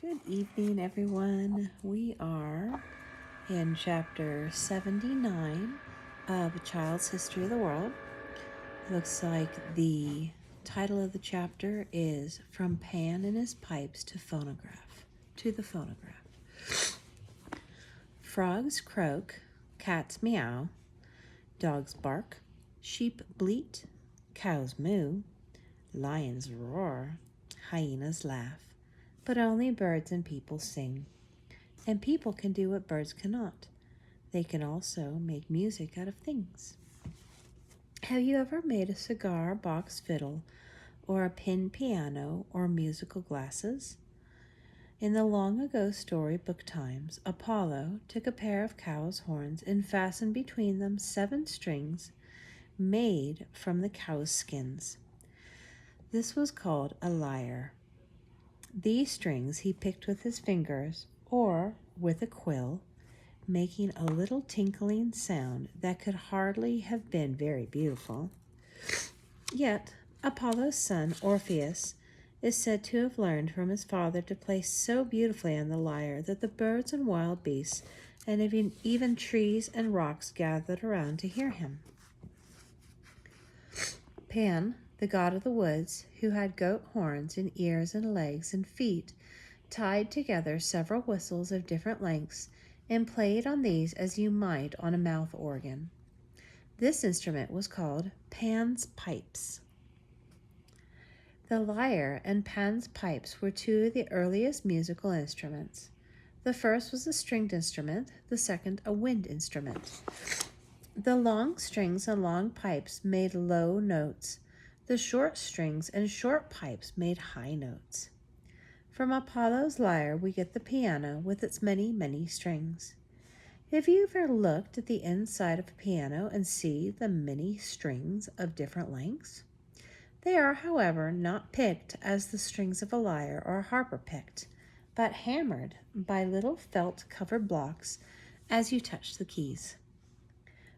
Good evening, everyone. We are in chapter 79 of A Child's History of the World. It looks like the title of the chapter is From Pan and His Pipes to the Phonograph. Frogs croak, cats meow, dogs bark, sheep bleat, cows moo, lions roar, hyenas laugh, but only birds and people sing. And people can do what birds cannot. They can also make music out of things. Have you ever made a cigar box fiddle or a pin piano or musical glasses? In the long ago storybook times, Apollo took a pair of cow's horns and fastened between them 7 strings made from the cow's skins. This was called a lyre. These strings he picked with his fingers or with a quill, making a little tinkling sound that could hardly have been very beautiful. Yet Apollo's son Orpheus is said to have learned from his father to play so beautifully on the lyre that the birds and wild beasts and even trees and rocks gathered around to hear him. Pan, the god of the woods, who had goat horns and ears and legs and feet, tied together several whistles of different lengths and played on these as you might on a mouth organ. This instrument was called Pan's pipes. The lyre and Pan's pipes were 2 of the earliest musical instruments. The first was a stringed instrument, the second a wind instrument. The long strings and long pipes made low notes. The short strings and short pipes made high notes. From Apollo's lyre we get the piano with its many, many strings. Have you ever looked at the inside of a piano and see the many strings of different lengths? They are, however, not picked as the strings of a lyre or a harp are picked, but hammered by little felt-covered blocks as you touch the keys.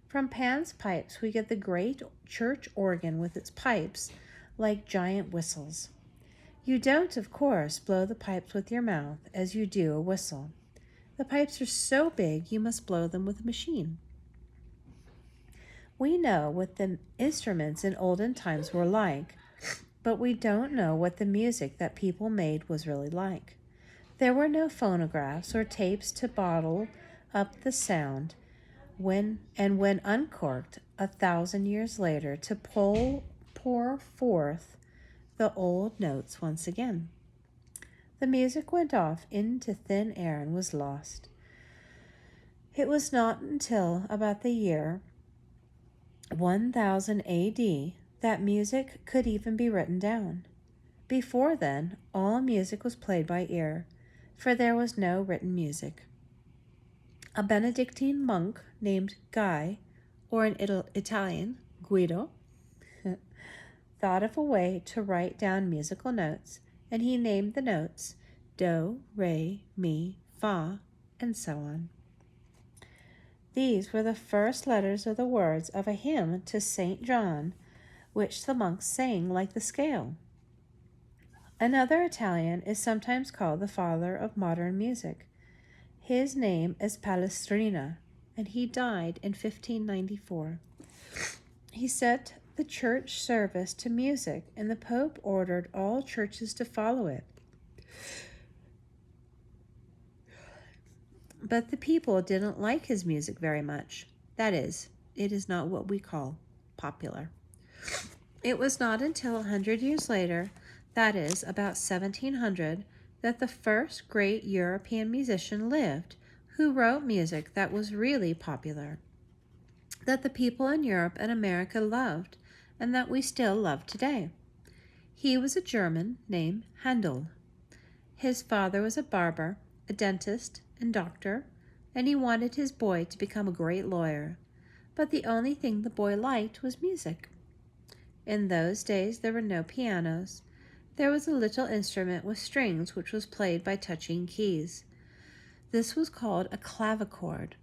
From Pan's pipes we get the great church organ with its pipes like giant whistles. You don't, of course, blow the pipes with your mouth as you do a whistle. The pipes are so big you must blow them with a machine. We know what the instruments in olden times were like, but we don't know what the music that people made was really like. There were no phonographs or tapes to bottle up the sound when uncorked 1,000 years later to pour forth the old notes once again. The music went off into thin air and was lost. It was not until about the year 1000 AD that music could even be written down. Before then, all music was played by ear, for there was no written music. A Benedictine monk named Guy, or in Italian, Guido, thought of a way to write down musical notes, and he named the notes do, re, mi, fa, and so on. These were the first letters of the words of a hymn to St. John, which the monks sang like the scale. Another Italian is sometimes called the father of modern music. His name is Palestrina, and he died in 1594. He set the church service to music, and the Pope ordered all churches to follow it. But the people didn't like his music very much. That is, it is not what we call popular. It was not until 100 years later, that is, about 1700, that the first great European musician lived who wrote music that was really popular, that the people in Europe and America loved, and that we still love today. He was a German named Handel. His father was a barber, a dentist, and doctor, and he wanted his boy to become a great lawyer. But the only thing the boy liked was music. In those days there were no pianos. There was a little instrument with strings which was played by touching keys. This was called a clavichord.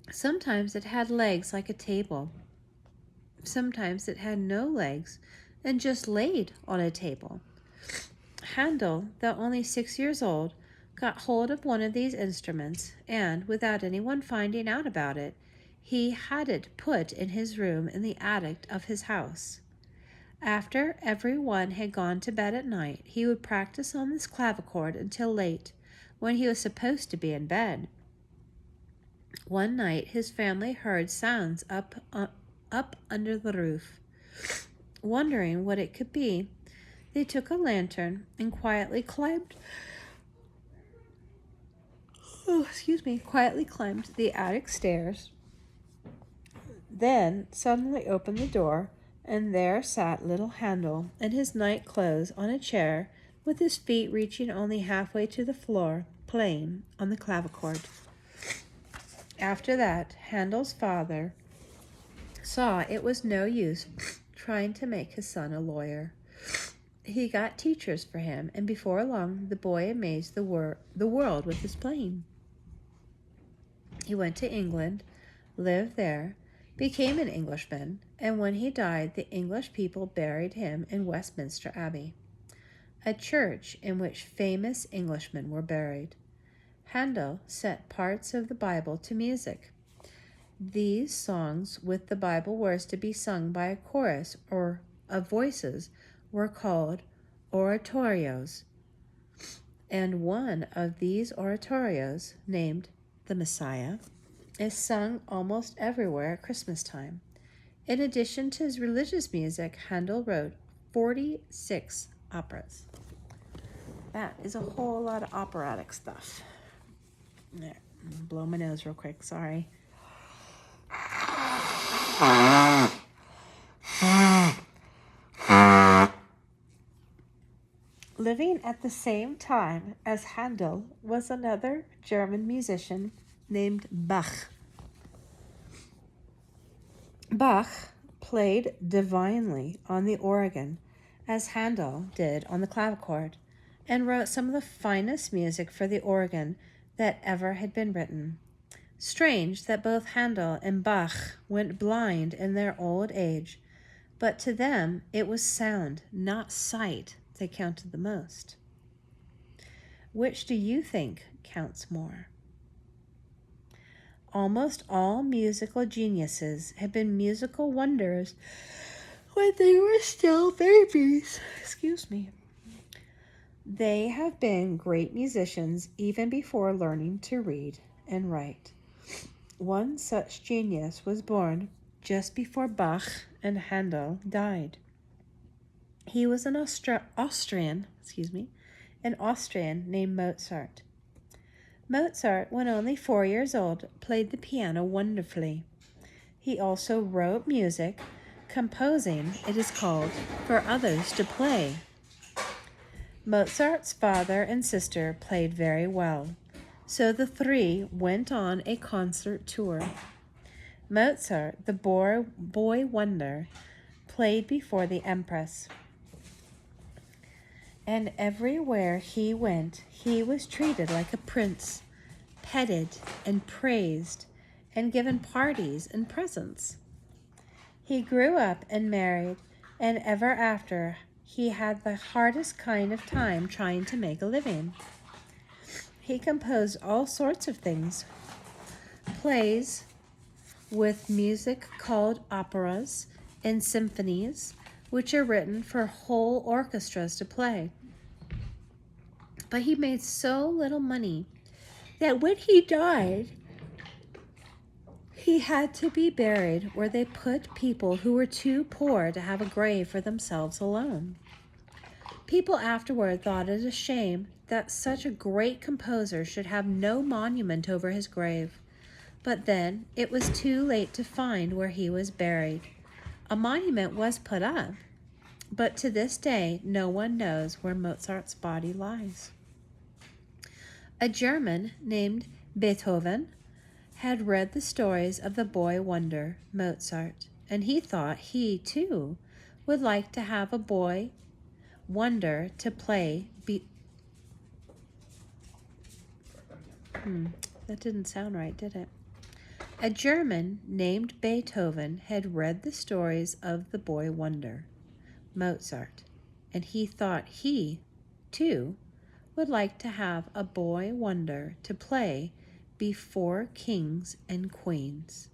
Sometimes it had legs like a table. Sometimes it had no legs and just laid on a table. Handel, though only 6 years old, got hold of one of these instruments, and, without anyone finding out about it, he had it put in his room in the attic of his house. After every one had gone to bed at night, he would practice on this clavichord until late, when he was supposed to be in bed. One night his family heard sounds up under the roof. Wondering what it could be, they took a lantern and quietly climbed the attic stairs. Then suddenly opened the door, and there sat little Handel in his night clothes on a chair, with his feet reaching only halfway to the floor, playing on the clavichord. After that, Handel's father saw it was no use trying to make his son a lawyer. He got teachers for him, and before long the boy amazed the world with his playing. He went to England, lived there, became an Englishman, and when he died, the English people buried him in Westminster Abbey, a church in which famous Englishmen were buried. Handel set parts of the Bible to music. These songs, with the Bible words to be sung by a chorus or of voices, were called oratorios, and one of these oratorios, named The Messiah, is sung almost everywhere at Christmas time. In addition to his religious music, Handel wrote 46 operas. That is a whole lot of operatic stuff. There, blow my nose real quick, sorry. Living at the same time as Handel was another German musician named Bach. Bach played divinely on the organ, as Handel did on the clavichord, and wrote some of the finest music for the organ that ever had been written. Strange that both Handel and Bach went blind in their old age, but to them it was sound, not sight, that counted the most. Which do you think counts more? Almost all musical geniuses have been musical wonders when they were still babies. They have been great musicians even before learning to read and write. One such genius was born just before Bach and Handel died. He was an Austrian named Mozart. Mozart, when only 4 years old, played the piano wonderfully. He also wrote music, composing, it is called, for others to play. Mozart's father and sister played very well, so the three went on a concert tour. Mozart, the boy wonder, played before the Empress. And everywhere he went, he was treated like a prince, petted and praised, and given parties and presents. He grew up and married, and ever after he had the hardest kind of time trying to make a living. He composed all sorts of things, plays with music called operas and symphonies, which are written for whole orchestras to play. But he made so little money that when he died, he had to be buried where they put people who were too poor to have a grave for themselves alone. People afterward thought it a shame that such a great composer should have no monument over his grave. But then it was too late to find where he was buried. A monument was put up, but to this day no one knows where Mozart's body lies. A German named Beethoven had read the stories of the boy wonder, Mozart, and he thought he, too, would like to have a boy wonder to play. That didn't sound right, did it? A German named Beethoven had read the stories of the boy wonder, Mozart, and he thought he, too, would like to have a boy wonder to play before kings and queens.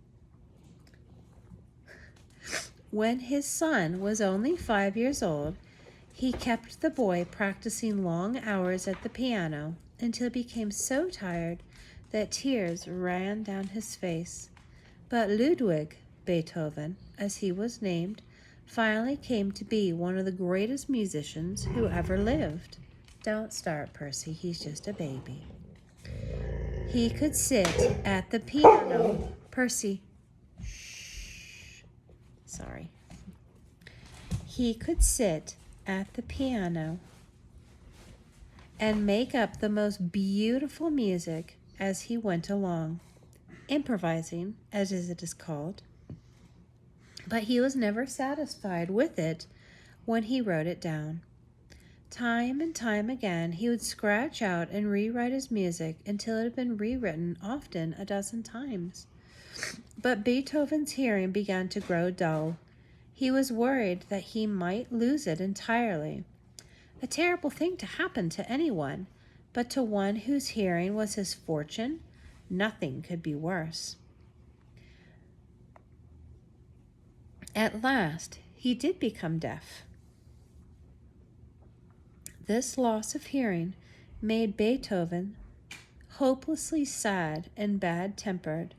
When his son was only 5 years old, he kept the boy practicing long hours at the piano until he became so tired that tears ran down his face. But Ludwig Beethoven, as he was named, finally came to be one of the greatest musicians who ever lived. Don't start, Percy. He's just a baby. He could sit at the piano. Percy. Shh. Sorry. He could sit at the piano and make up the most beautiful music as he went along, improvising, as it is called. But he was never satisfied with it when he wrote it down. Time and time again, he would scratch out and rewrite his music until it had been rewritten often a dozen times. But Beethoven's hearing began to grow dull. He was worried that he might lose it entirely. A terrible thing to happen to anyone, but to one whose hearing was his fortune, nothing could be worse. At last, he did become deaf. This loss of hearing made Beethoven hopelessly sad and bad-tempered,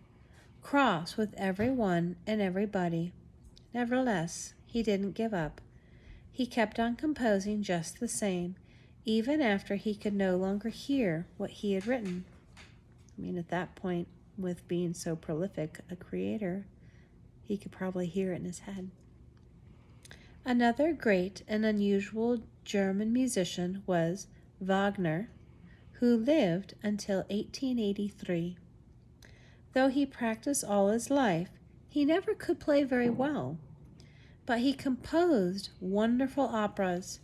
cross with everyone and everybody. Nevertheless, he didn't give up. He kept on composing just the same, even after he could no longer hear what he had written. I mean, at that point, with being so prolific a creator, he could probably hear it in his head. Another great and unusual German musician was Wagner, who lived until 1883. Though he practiced all his life, he never could play very well. But he composed wonderful operas,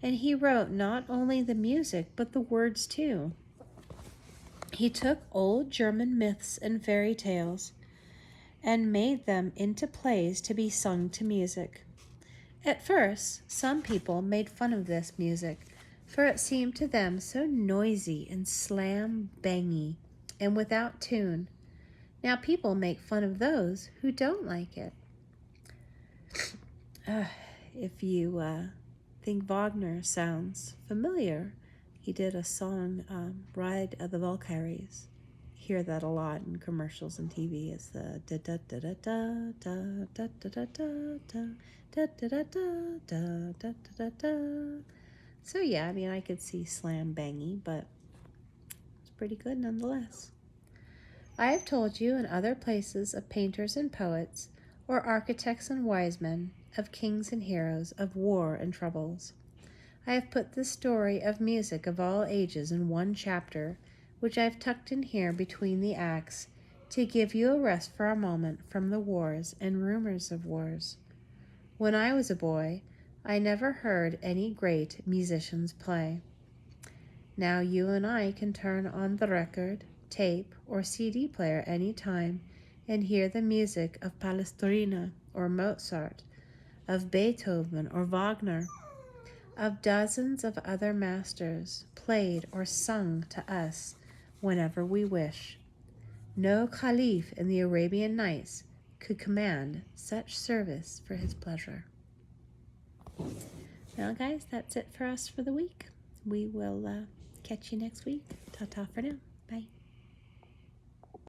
and he wrote not only the music, but the words too. He took old German myths and fairy tales and made them into plays to be sung to music. At first, some people made fun of this music, for it seemed to them so noisy and slam-bangy and without tune. Now people make fun of those who don't like it. If you think Wagner sounds familiar, he did a song, Ride of the Valkyries. Hear that a lot in commercials and TV. It's the da da da da da da da da da da da da da da da. So yeah, I mean, I could see slam bangy, but it's pretty good nonetheless. I have told you in other places of painters and poets, or architects and wise men, of kings and heroes, of war and troubles. I have put the story of music of all ages in one chapter, which I have tucked in here between the acts, to give you a rest for a moment from the wars and rumors of wars. When I was a boy, I never heard any great musicians play. Now you and I can turn on the record, tape, or CD player any time and hear the music of Palestrina or Mozart, of Beethoven or Wagner, of dozens of other masters, played or sung to us whenever we wish. No caliph in the Arabian Nights could command such service for his pleasure. Well, guys, that's it for us for the week. We will catch you next week. Ta-ta for now. Bye.